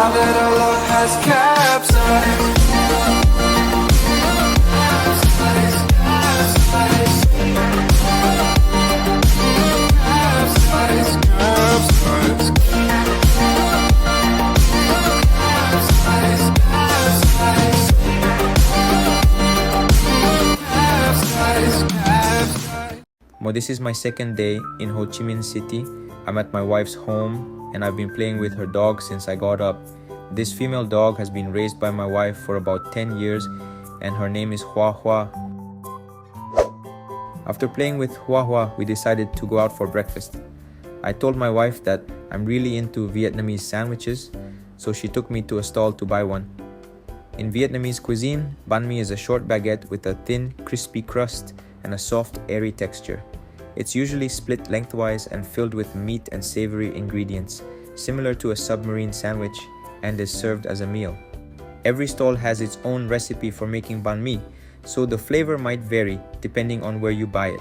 now that our love has capsized. Well, this is my second day in Ho Chi Minh City. I'm at my wife's home and I've been playing with her dog since I got up. This female dog has been raised by my wife for about 10 years and her name is Hoa Hoa. After playing with Hoa Hoa, we decided to go out for breakfast. I told my wife that I'm really into Vietnamese sandwiches, so she took me to a stall to buy one. In Vietnamese cuisine, banh mi is a short baguette with a thin, crispy crust and a soft, airy texture. It's usually split lengthwise and filled with meat and savory ingredients, similar to a submarine sandwich, and is served as a meal. Every stall has its own recipe for making banh mi, so the flavor might vary depending on where you buy it.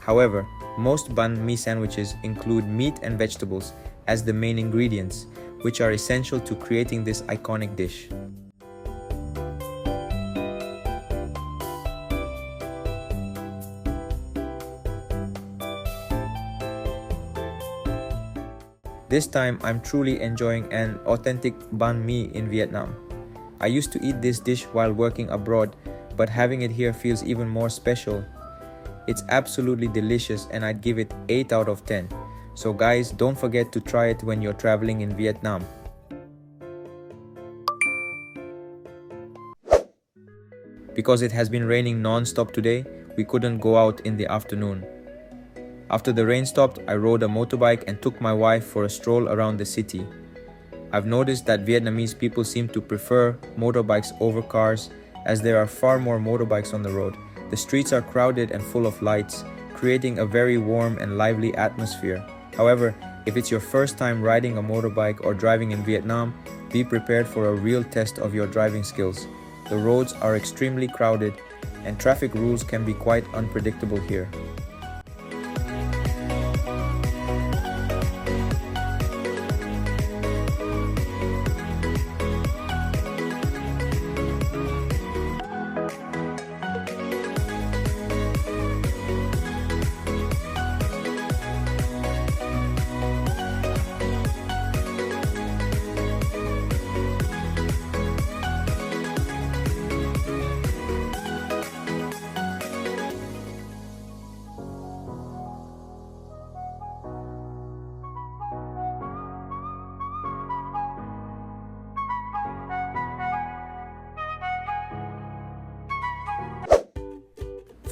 However, most banh mi sandwiches include meat and vegetables as the main ingredients, which are essential to creating this iconic dish. This time, I'm truly enjoying an authentic banh mi in Vietnam. I used to eat this dish while working abroad, but having it here feels even more special. It's absolutely delicious and I'd give it 8 out of 10. So guys, don't forget to try it when you're traveling in Vietnam. Because it has been raining non-stop today, we couldn't go out in the afternoon. After the rain stopped, I rode a motorbike and took my wife for a stroll around the city. I've noticed that Vietnamese people seem to prefer motorbikes over cars as there are far more motorbikes on the road. The streets are crowded and full of lights, creating a very warm and lively atmosphere. However, if it's your first time riding a motorbike or driving in Vietnam, be prepared for a real test of your driving skills. The roads are extremely crowded and traffic rules can be quite unpredictable here.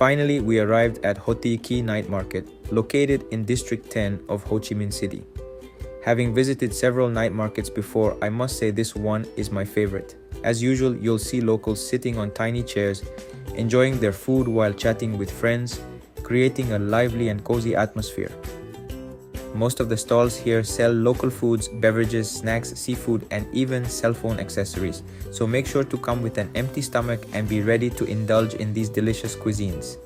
Finally, we arrived at Ho Ti Ki Night Market, located in District 10 of Ho Chi Minh City. Having visited several night markets before, I must say this one is my favorite. As usual, you'll see locals sitting on tiny chairs, enjoying their food while chatting with friends, creating a lively and cozy atmosphere. Most of the stalls here sell local foods, beverages, snacks, seafood, and even cell phone accessories. So make sure to come with an empty stomach and be ready to indulge in these delicious cuisines.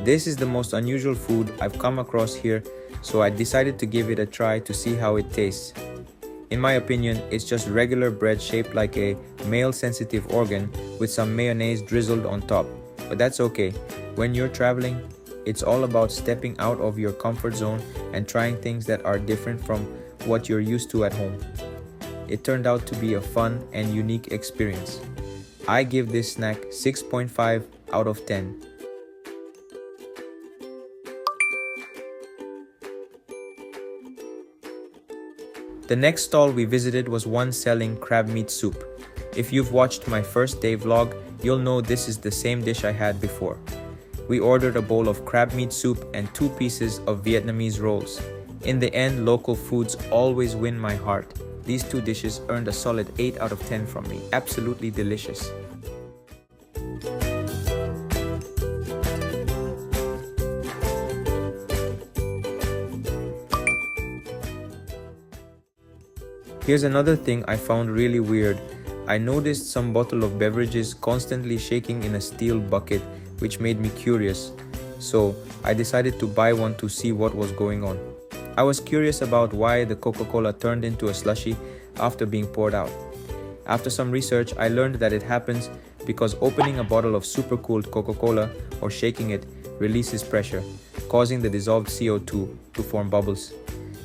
This is the most unusual food I've come across here, so I decided to give it a try to see how it tastes. In my opinion, it's just regular bread shaped like a male sensitive organ with some mayonnaise drizzled on top. But that's okay. When you're traveling, it's all about stepping out of your comfort zone and trying things that are different from what you're used to at home. It turned out to be a fun and unique experience. I give this snack 6.5 out of 10. The next stall we visited was one selling crab meat soup. If you've watched my first day vlog, you'll know this is the same dish I had before. We ordered a bowl of crab meat soup and 2 pieces of Vietnamese rolls. In the end, local foods always win my heart. These two dishes earned a solid 8 out of 10 from me. Absolutely delicious. Here's another thing I found really weird. I noticed some bottle of beverages constantly shaking in a steel bucket, which made me curious. So I decided to buy one to see what was going on. I was curious about why the Coca-Cola turned into a slushie after being poured out. After some research, I learned that it happens because opening a bottle of super cooled Coca-Cola or shaking it releases pressure, causing the dissolved CO2 to form bubbles.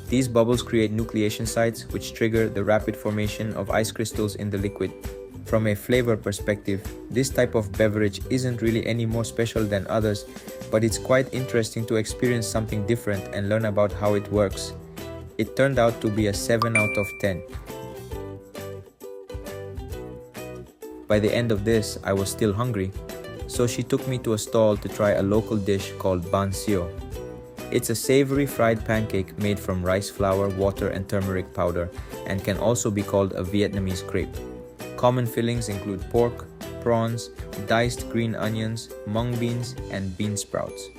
These bubbles create nucleation sites, which trigger the rapid formation of ice crystals in the liquid. From a flavor perspective, this type of beverage isn't really any more special than others, but it's quite interesting to experience something different and learn about how it works. It turned out to be a 7 out of 10. By the end of this, I was still hungry, so she took me to a stall to try a local dish called ban sio. It's a savory fried pancake made from rice flour, water, and turmeric powder, and can also be called a Vietnamese crepe. Common fillings include pork, prawns, diced green onions, mung beans, and bean sprouts.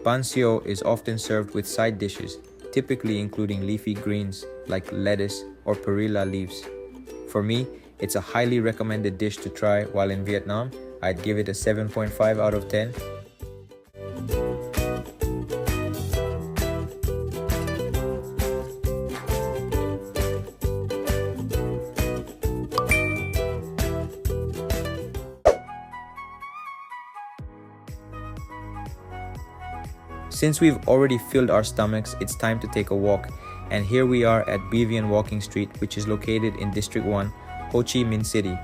Ban sio is often served with side dishes, typically including leafy greens like lettuce or perilla leaves. For me, it's a highly recommended dish to try while in Vietnam. I'd give it a 7.5 out of 10. Since we've already filled our stomachs, it's time to take a walk, and here we are at Bie Vien Walking Street, which is located in District 1, Ho Chi Minh City.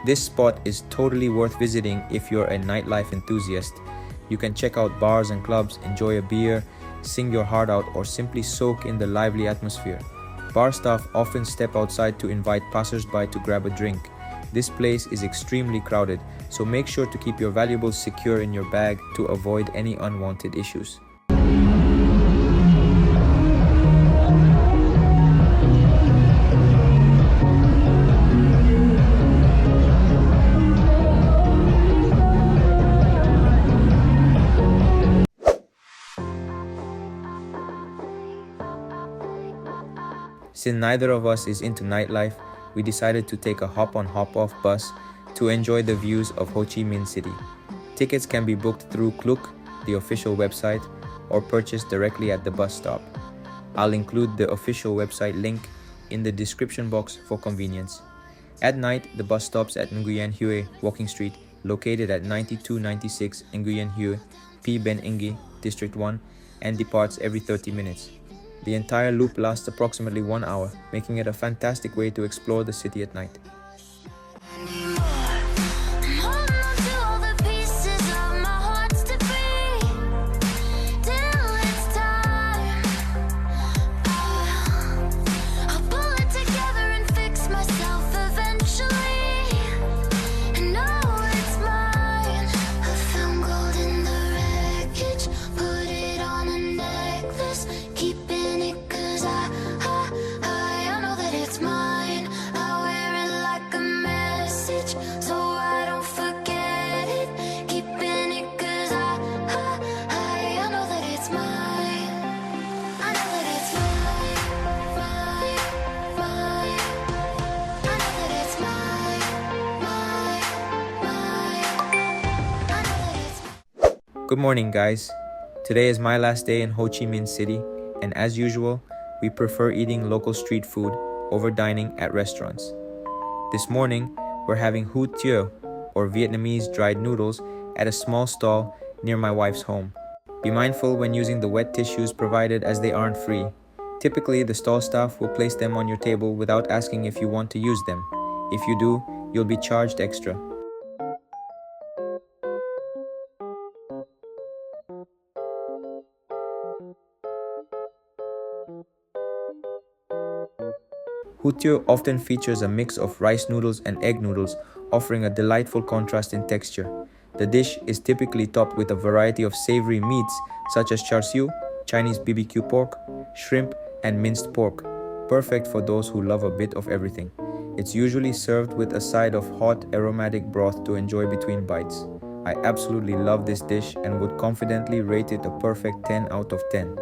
This spot is totally worth visiting if you're a nightlife enthusiast. You can check out bars and clubs, enjoy a beer, sing your heart out, or simply soak in the lively atmosphere. Bar staff often step outside to invite passers-by to grab a drink. This place is extremely crowded, so make sure to keep your valuables secure in your bag to avoid any unwanted issues. Since neither of us is into nightlife, we decided to take a hop-on hop-off bus to enjoy the views of Ho Chi Minh City. Tickets can be booked through Klook, the official website, or purchased directly at the bus stop. I'll include the official website link in the description box for convenience. At night, the bus stops at Nguyen Hue Walking Street, located at 9296 Nguyen Hue, P. Ben Ingi, District 1, and departs every 30 minutes. The entire loop lasts approximately 1 hour, making it a fantastic way to explore the city at night. Good morning, guys. Today is my last day in Ho Chi Minh City, and as usual, we prefer eating local street food over dining at restaurants. This morning, we're having hủ tiếu, or Vietnamese dried noodles, at a small stall near my wife's home. Be mindful when using the wet tissues provided, as they aren't free. Typically, the stall staff will place them on your table without asking if you want to use them. If you do, you'll be charged extra. Hủ tiếu often features a mix of rice noodles and egg noodles, offering a delightful contrast in texture. The dish is typically topped with a variety of savory meats such as char siu, Chinese BBQ pork, shrimp, and minced pork. perfect for those who love a bit of everything. It's usually served with a side of hot aromatic broth to enjoy between bites. I absolutely love this dish and would confidently rate it a perfect 10 out of 10.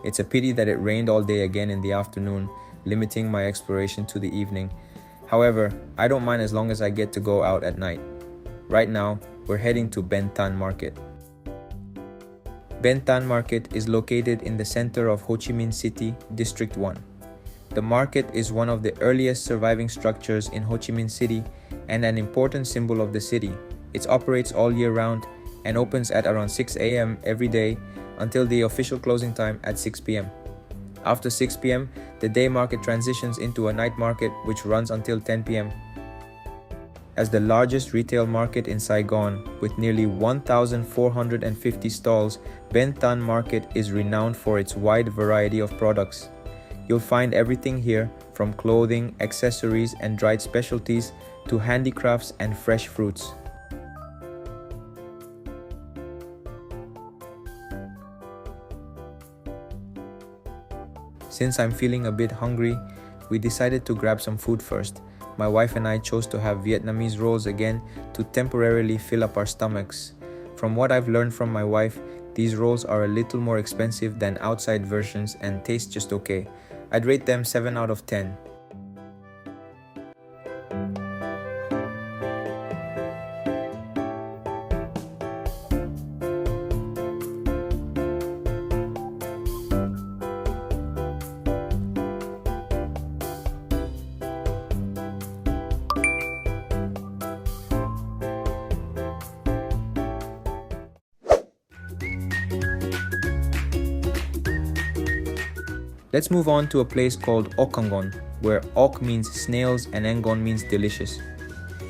It's a pity that it rained all day again in the afternoon, limiting my exploration to the evening. However, I don't mind as long as I get to go out at night. Right now, we're heading to Ben Thanh Market. Ben Thanh Market is located in the center of Ho Chi Minh City, District 1. The market is one of the earliest surviving structures in Ho Chi Minh City and an important symbol of the city. It operates all year round and opens at around 6 a.m. every day until the official closing time at 6 p.m. After 6 p.m., the day market transitions into a night market which runs until 10 p.m. As the largest retail market in Saigon, with nearly 1,450 stalls, Ben Thanh Market is renowned for its wide variety of products. You'll find everything here, from clothing, accessories, and dried specialties to handicrafts and fresh fruits. Since I'm feeling a bit hungry, we decided to grab some food first. My wife and I chose to have Vietnamese rolls again to temporarily fill up our stomachs. From what I've learned from my wife, these rolls are a little more expensive than outside versions and taste just okay. I'd rate them 7 out of 10. Let's move on to a place called Okangon, where Ok means snails and Ngon means delicious.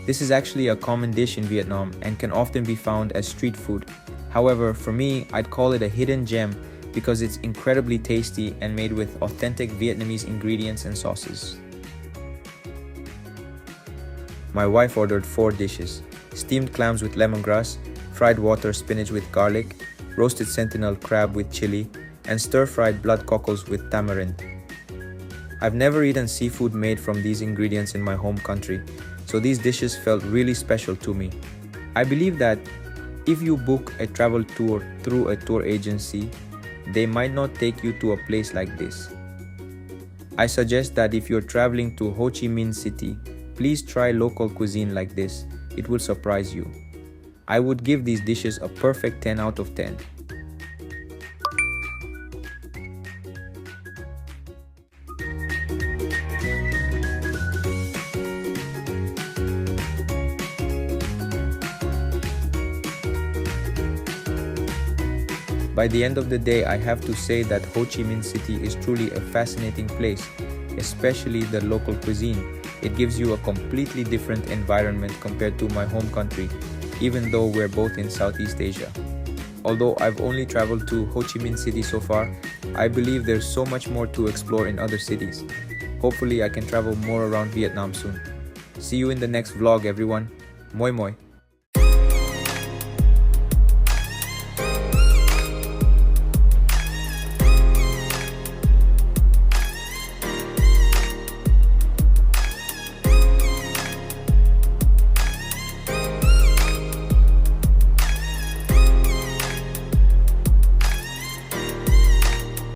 This is actually a common dish in Vietnam and can often be found as street food. However, for me, I'd call it a hidden gem because it's incredibly tasty and made with authentic Vietnamese ingredients and sauces. My wife ordered 4 dishes: steamed clams with lemongrass, fried water spinach with garlic, roasted sentinel crab with chili, and stir-fried blood cockles with tamarind. I've never eaten seafood made from these ingredients in my home country, so these dishes felt really special to me. I believe that if you book a travel tour through a tour agency, they might not take you to a place like this. I suggest that if you're traveling to Ho Chi Minh City, please try local cuisine like this. It will surprise you. I would give these dishes a perfect 10 out of 10. By the end of the day, I have to say that Ho Chi Minh City is truly a fascinating place, especially the local cuisine. It gives you a completely different environment compared to my home country, even though we're both in Southeast Asia. Although I've only traveled to Ho Chi Minh City so far, I believe there's so much more to explore in other cities. Hopefully I can travel more around Vietnam soon. See you in the next vlog, everyone. Moi moi.